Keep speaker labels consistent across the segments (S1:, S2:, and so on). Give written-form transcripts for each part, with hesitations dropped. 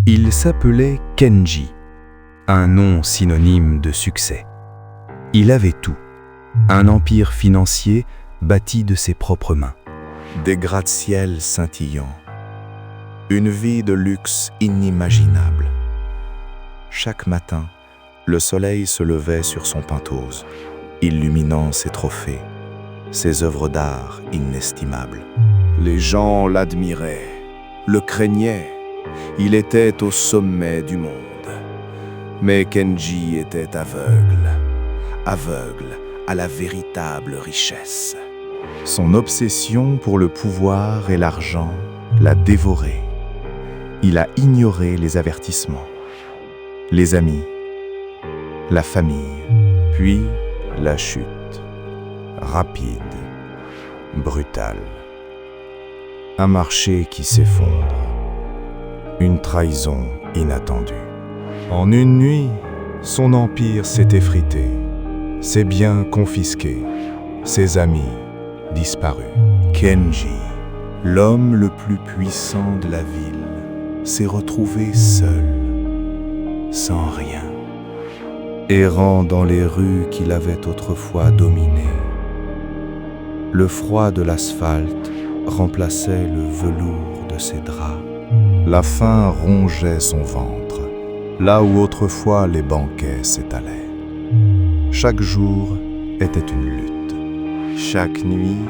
S1: Il s'appelait Kenji, un nom synonyme de succès. Il avait tout, un empire financier bâti de ses propres mains.
S2: Des gratte-ciels scintillants, une vie de luxe inimaginable. Chaque matin, le soleil se levait sur son pentose, illuminant ses trophées, ses œuvres d'art inestimables. Les gens l'admiraient, le craignaient. Il était au sommet du monde. Mais Kenji était aveugle à la véritable richesse. Son obsession pour le pouvoir et l'argent l'a dévoré. Il a ignoré les avertissements, les amis, la famille, puis la chute. Rapide, brutale. Un marché qui s'effondre. Une trahison inattendue. En une nuit, son empire s'est effrité, ses biens confisqués, ses amis disparus. Kenji, l'homme le plus puissant de la ville, s'est retrouvé seul, sans rien, errant dans les rues qu'il avait autrefois dominées. Le froid de l'asphalte remplaçait le velours de ses draps. La faim rongeait son ventre, là où autrefois les banquets s'étalaient. Chaque jour était une lutte. Chaque nuit,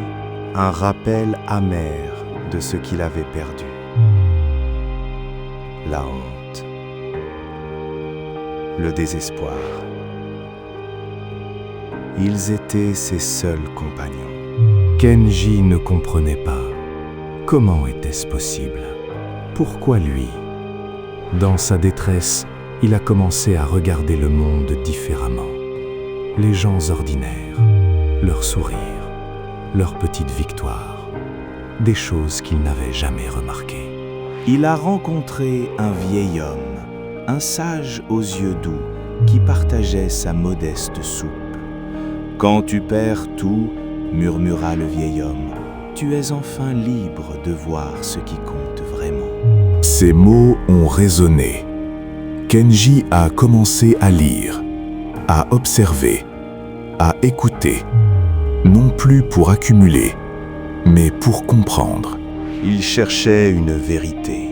S2: un rappel amer de ce qu'il avait perdu. La honte, le désespoir. Ils étaient ses seuls compagnons. Kenji ne comprenait pas. Comment était-ce possible ? Pourquoi lui ? Dans sa détresse, il a commencé à regarder le monde différemment. Les gens ordinaires, leurs sourires, leurs petites victoires, des choses qu'il n'avait jamais remarquées. Il a rencontré un vieil homme, un sage aux yeux doux, qui partageait sa modeste soupe. « Quand tu perds tout, murmura le vieil homme, tu es enfin libre de voir ce qui compte vraiment. » Ces mots ont résonné. Kenji a commencé à lire, à observer, à écouter, non plus pour accumuler, mais pour comprendre. Il cherchait une vérité,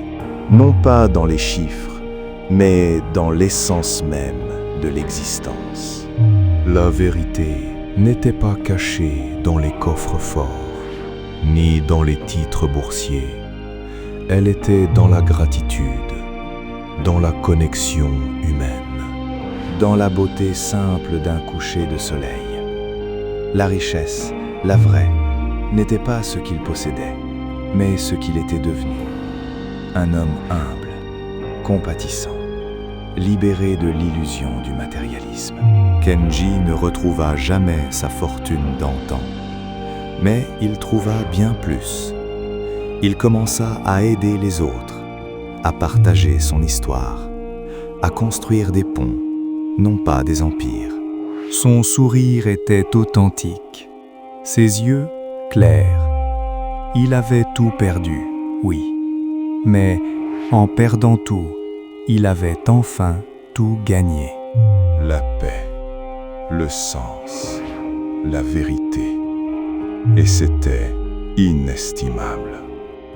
S2: non pas dans les chiffres, mais dans l'essence même de l'existence. La vérité n'était pas cachée dans les coffres forts, ni dans les titres boursiers. Elle était dans la gratitude, dans la connexion humaine, dans la beauté simple d'un coucher de soleil. La richesse, la vraie, n'était pas ce qu'il possédait, mais ce qu'il était devenu. Un homme humble, compatissant, libéré de l'illusion du matérialisme. Kenji ne retrouva jamais sa fortune d'antan, mais il trouva bien plus. Il commença à aider les autres, à partager son histoire, à construire des ponts, non pas des empires. Son sourire était authentique, ses yeux clairs. Il avait tout perdu, oui, mais en perdant tout, il avait enfin tout gagné. La paix, le sens, la vérité, et c'était inestimable.